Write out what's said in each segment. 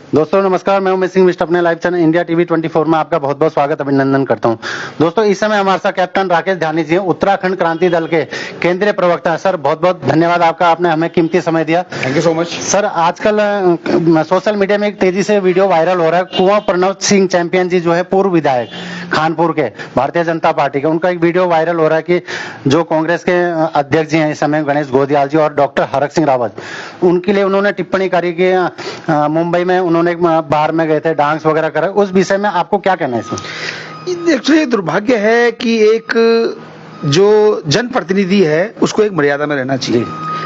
दोस्तों नमस्कार, मैं उमेश सिंह मिस्ट अपने लाइव चैनल इंडिया टीवी 24 में आपका बहुत बहुत स्वागत अभिनंदन करता हूं। दोस्तों इस समय हमारे साथ कैप्टन राकेश ध्यानी जी हैं, उत्तराखंड क्रांति दल के केंद्रीय प्रवक्ता हैं। सर बहुत बहुत धन्यवाद आपका, आपने हमें कीमती समय दिया। Thank you so much. Sir आजकल सोशल मीडिया में एक तेजी से वीडियो वायरल हो रहा है। कुंवर प्रणव सिंह चैंपियन जी जो है पूर्व विधायक खानपुर के भारतीय जनता पार्टी के, उनका एक वीडियो वायरल हो रहा है कि जो कांग्रेस के अध्यक्ष जी हैं इस समय गणेश गोदियाल जी और डॉक्टर हरक सिंह रावत, उनके लिए उन्होंने टिप्पणी करी कि मुंबई में उन्होंने बाहर में गए थे, डांस वगैरह करा। उस विषय में आपको क्या कहना है इसमें? एक्चुअली दुर्भाग्य है कि एक जो जनप्रतिनिधि है उसको एक मर्यादा में रहना चाहिए,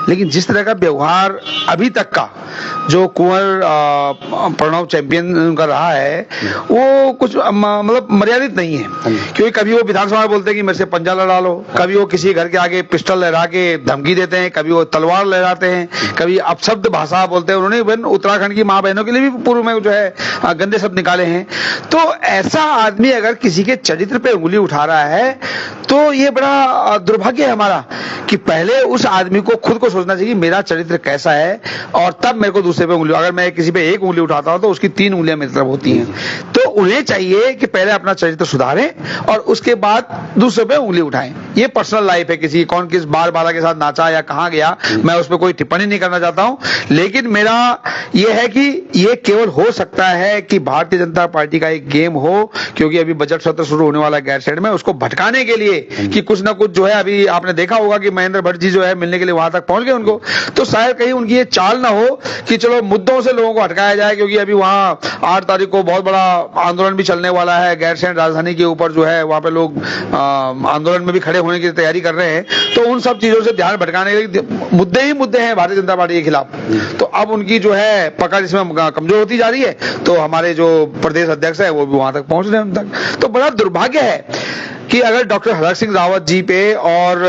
लेकिन जिस तरह का व्यवहार अभी तक का जो कुंवर प्रणव चैंपियन का रहा है वो कुछ मतलब मर्यादित नहीं है। क्योंकि कभी वो विधानसभा में बोलते हैं कि मेरे से पंजा लड़ा लो, कभी वो किसी घर के आगे पिस्टल लहरा के धमकी देते हैं, कभी वो तलवार लहराते हैं, कभी अपशब्द भाषा बोलते हैं। उन्होंने उत्तराखंड की माँ बहनों के लिए भी पूर्व में जो है गंदे शब्द निकाले हैं। तो ऐसा आदमी अगर किसी के चरित्र पे उंगली उठा रहा है तो ये बड़ा दुर्भाग्य है हमारा कि पहले उस आदमी को खुद को सोचना चाहिए मेरा चरित्र कैसा है और तब मेरे को दूसरे पे उंगली। अगर मैं किसी पे एक उंगली उठाता हूं तो उसकी 3 उंगलियां मेरी तरफ होती हैं। तो उन्हें चाहिए कि पहले अपना चरित्र सुधारें और उसके बाद दूसरे पे उंगली उठाएं। ये पर्सनल लाइफ है, किसी कौन किस बार बाला के साथ नाचा या कहां गया, मैं उस पर कोई टिप्पणी नहीं करना चाहता हूं। लेकिन मेरा यह है कि ये केवल हो सकता है कि भारतीय जनता पार्टी का एक गेम हो, क्योंकि अभी बजट सत्र शुरू होने वाला है गैरसैंण में, उसको भटकाने के लिए कि कुछ ना कुछ जो है, अभी आपने देखा होगा कि महेंद्र भट्ट जी जो है मिलने के लिए वहां तक पहुंच गए उनको, तो शायद कहीं उनकी ये चाल ना हो कि चलो मुद्दों से लोगों को हटकाया जाए। क्योंकि अभी वहां 8 तारीख को बहुत बड़ा आंदोलन भी चलने वाला है गैरसैंण राजधानी के ऊपर जो है, वहां पे लोग आंदोलन में भी खड़े होने की तैयारी कर रहे हैं। तो उन सब चीजों से ध्यान भटकाने के लिए मुद्दे ही मुद्दे हैं भारतीय जनता पार्टी के खिलाफ। तो अब उनकी जो है पकड़ इसमें कमजोर होती जा रही है। तो हमारे जो प्रदेश अध्यक्ष है वो भी वहां तक पहुंच रहे हैं उन तक। तो बड़ा दुर्भाग्य है कि अगर डॉक्टर हरक सिंह रावत जी पे और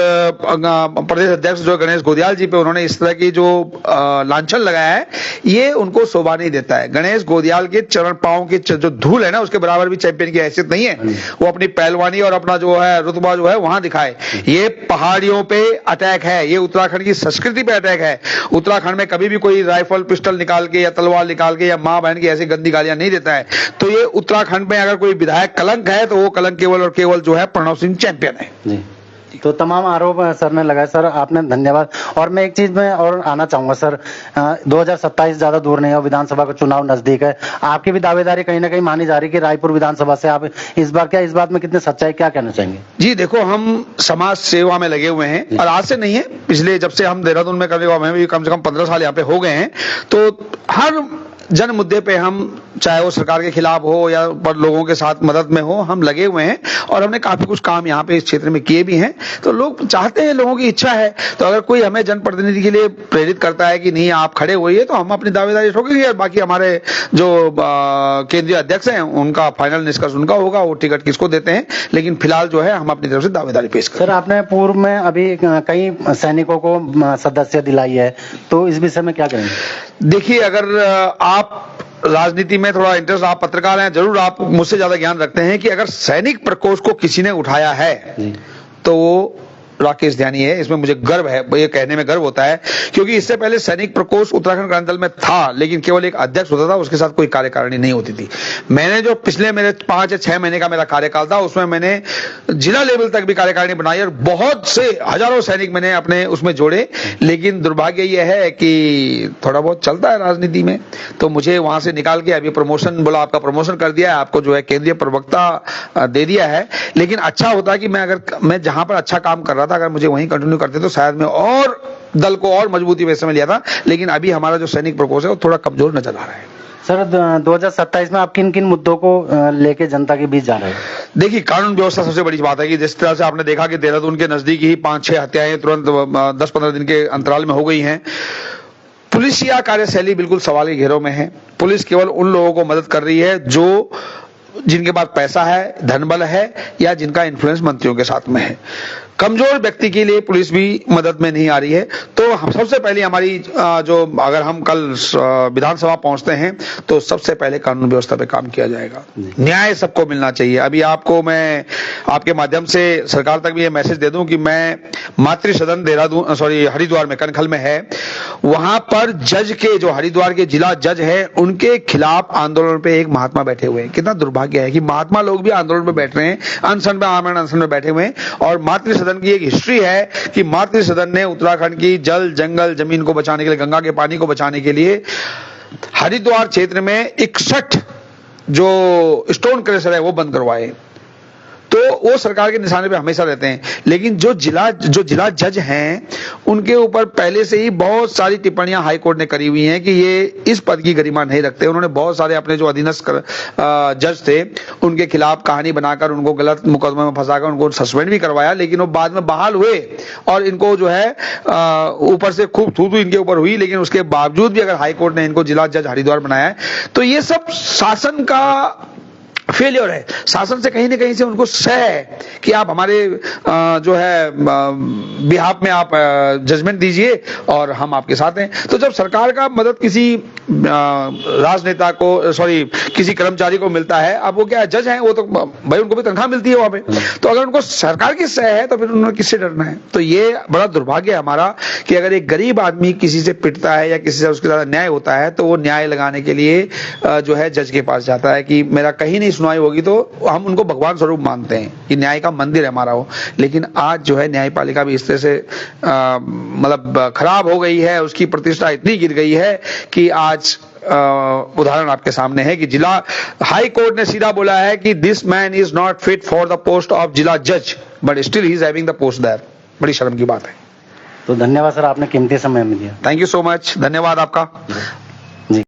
प्रदेश अध्यक्ष जो गणेश गोदियाल जी पे उन्होंने इस तरह की जो लांछन लगाया है, ये उनको शोभा नहीं देता है। गणेश गोदियाल के चरण पांव की जो धूल है ना, उसके बराबर भी चैंपियन की हैसियत नहीं है। वो अपनी पहलवानी और अपना जो है रुतबा जो है वहां दिखाए। ये पहाड़ियों पे अटैक है, ये उत्तराखंड की संस्कृति पे अटैक है। उत्तराखंड में कभी भी कोई राइफल पिस्टल निकाल के या तलवार निकाल के या मां बहन की ऐसी गंदी गालियां नहीं देता है। तो ये उत्तराखंड में अगर कोई विधायक कलंक है तो वो कलंक केवल और केवल जो है प्रणव सिंह चैंपियन है जी। तो तमाम आरोप सर ने लगाए। सर आपने धन्यवाद। और मैं एक चीज में और आना चाहूंगा सर, 2027 ज्यादा दूर नहीं है, विधानसभा का चुनाव नजदीक है। आपकी भी दावेदारी कहीं ना कहीं मानी जा रही है कि रायपुर विधानसभा से आप इस बात में कितने सच्चाई, क्या कहना चाहेंगे? जी देखो, हम समाज सेवा में लगे हुए हैं और आज से नहीं है, पिछले जब से हम देहरादून में करने हमें भी कम से कम 15 साल यहाँ पे हो गए हैं। तो हर जन मुद्दे पे हम, चाहे वो सरकार के खिलाफ हो या पर लोगों के साथ मदद में हो, हम लगे हुए हैं और हमने काफी कुछ काम यहाँ पे इस क्षेत्र में किए भी हैं। तो लोग चाहते हैं, लोगों की इच्छा है। तो अगर कोई हमें जनप्रतिनिधि के लिए प्रेरित करता है कि नहीं आप खड़े होइए, तो हम अपनी दावेदारी ठोकेंगे और बाकी हमारे जो केंद्रीय अध्यक्ष हैं उनका फाइनल निष्कर्ष उनका होगा, वो टिकट किसको देते हैं। लेकिन फिलहाल जो है हम अपनी तरफ से दावेदारी पेश करें। सर आपने पूर्व में अभी कई सैनिकों को सदस्य दिलाई है, तो इस विषय में क्या करेंगे? देखिए, अगर आप राजनीति में थोड़ा इंटरेस्ट, आप पत्रकार हैं, जरूर आप मुझसे ज्यादा ज्ञान रखते हैं कि अगर सैनिक प्रकोष्ठ को किसी ने उठाया है तो वो राकेश ध्यानी है। इसमें मुझे गर्व है, ये कहने में गर्व होता है, क्योंकि इससे पहले सैनिक प्रकोष्ठ उत्तराखंड क्रांति दल में था, लेकिन केवल एक अध्यक्ष होता था, उसके साथ कोई कार्यकारिणी नहीं होती थी। मैंने जो पिछले मेरे 5 या 6 महीने का मेरा कार्यकाल था, उसमें मैंने जिला लेवल तक भी कार्यकारिणी बनाई और बहुत से हजारों सैनिक मैंने अपने उसमें जोड़े। लेकिन दुर्भाग्य यह है कि थोड़ा बहुत चलता है राजनीति में, तो मुझे वहां से निकाल के अभी प्रमोशन, बोला आपका प्रमोशन कर दिया है, आपको जो है केंद्रीय प्रवक्ता दे दिया है। लेकिन अच्छा होता कि मैं जहां पर अच्छा काम कर रहा था, अगर मुझे वहीं कंटिन्यू करते तो शायद मैं और दल को और मजबूती में समय लिया था। लेकिन अभी हमारा जो सैनिक प्रकोष्ठ है वो थोड़ा कमजोर नजर आ रहा है। सर 2027 में आप किन किन मुद्दों को लेके जनता के बीच जा रहे हैं? देखिए, कानून व्यवस्था सबसे बड़ी बात है कि जिस तरह से आपने देखा कि देहरादून के नजदीक ही 5-6 हत्याएं तुरंत 10-15 दिन के अंतराल में हो गई हैं। पुलिस या कार्यशैली बिल्कुल सवाल के घेरों में है। पुलिस केवल उन लोगों को मदद कर रही है जो जिनके पास पैसा है, धनबल है या जिनका इन्फ्लुएंस मंत्रियों के साथ में है। कमजोर व्यक्ति के लिए पुलिस भी मदद में नहीं आ रही है। तो हम सबसे पहले हमारी जो अगर हम कल विधानसभा पहुंचते हैं तो सबसे पहले कानून व्यवस्था पे काम किया जाएगा। न्याय सबको मिलना चाहिए। अभी आपको मैं आपके माध्यम से सरकार तक भी ये मैसेज दे दूं कि मैं मातृ सदन हरिद्वार में कनखल में है, वहां पर जज के जो हरिद्वार के जिला जज है उनके खिलाफ आंदोलन पे एक महात्मा बैठे हुए हैं। कितना दुर्भाग्य है कि महात्मा लोग भी आंदोलन पे बैठ रहे हैं, अनशन पे आमरण अनशन में बैठे हुए हैं। और मातृ सदन की एक हिस्ट्री है कि मातृ सदन ने उत्तराखंड की जल जंगल जमीन को बचाने के लिए, गंगा के पानी को बचाने के लिए हरिद्वार क्षेत्र में 61 जो स्टोन क्रशर है वो बंद करवाए। तो वो सरकार के निशाने पे हमेशा रहते हैं। लेकिन जो जिला जज हैं उनके ऊपर पहले से ही बहुत सारी टिप्पणियां हाई कोर्ट ने करी हुई हैं कि ये इस पद की गरिमा नहीं रखते। उन्होंने बहुत सारे अपने जो अधीनस्थ जज थे उनके खिलाफ कहानी बनाकर उनको गलत मुकदमे में फंसाकर उनको सस्पेंड भी करवाया, लेकिन वो बाद में बहाल हुए और इनको जो है ऊपर से खूब थू इनके ऊपर हुई। लेकिन उसके बावजूद भी अगर हाई कोर्ट ने इनको जिला जज हरिद्वार बनाया है तो ये सब शासन का फेलियर है। शासन से कहीं ना कहीं से उनको सह है कि आप हमारे जो है बिहाफ में आप जजमेंट दीजिए और हम आपके साथ हैं। तो जब सरकार का मदद किसी राजनेता को किसी कर्मचारी को मिलता है, अब वो क्या जज हैं, वो तो भाई उनको भी तनख्वाह मिलती है वहां पे, तो अगर उनको सरकार की सह है तो फिर उन्होंने किससे डरना है। तो ये बड़ा दुर्भाग्य है हमारा कि अगर एक गरीब आदमी किसी से पिटता है या किसी से उसके साथ न्याय होता है तो वो न्याय लगाने के लिए जो है जज के पास जाता है कि मेरा कहीं नहीं सुनवाई होगी। तो हम उनको भगवान स्वरूप मानते हैं कि न्याय का मंदिर है हमारा वो। लेकिन आज जो है न्यायपालिका भी इस तरह से मतलब खराब हो गई है, उसकी प्रतिष्ठा इतनी गिर गई है कि आज उदाहरण आपके सामने है कि जिला हाई कोर्ट ने सीधा बोला है कि this man is not fit for the post of जिला जज but still he is having the post there. बड़ी शर्म की बात है। तो धन्यवाद सर, आपने कीमती समय में दिया। थैंक यू सो मच, धन्यवाद आपका।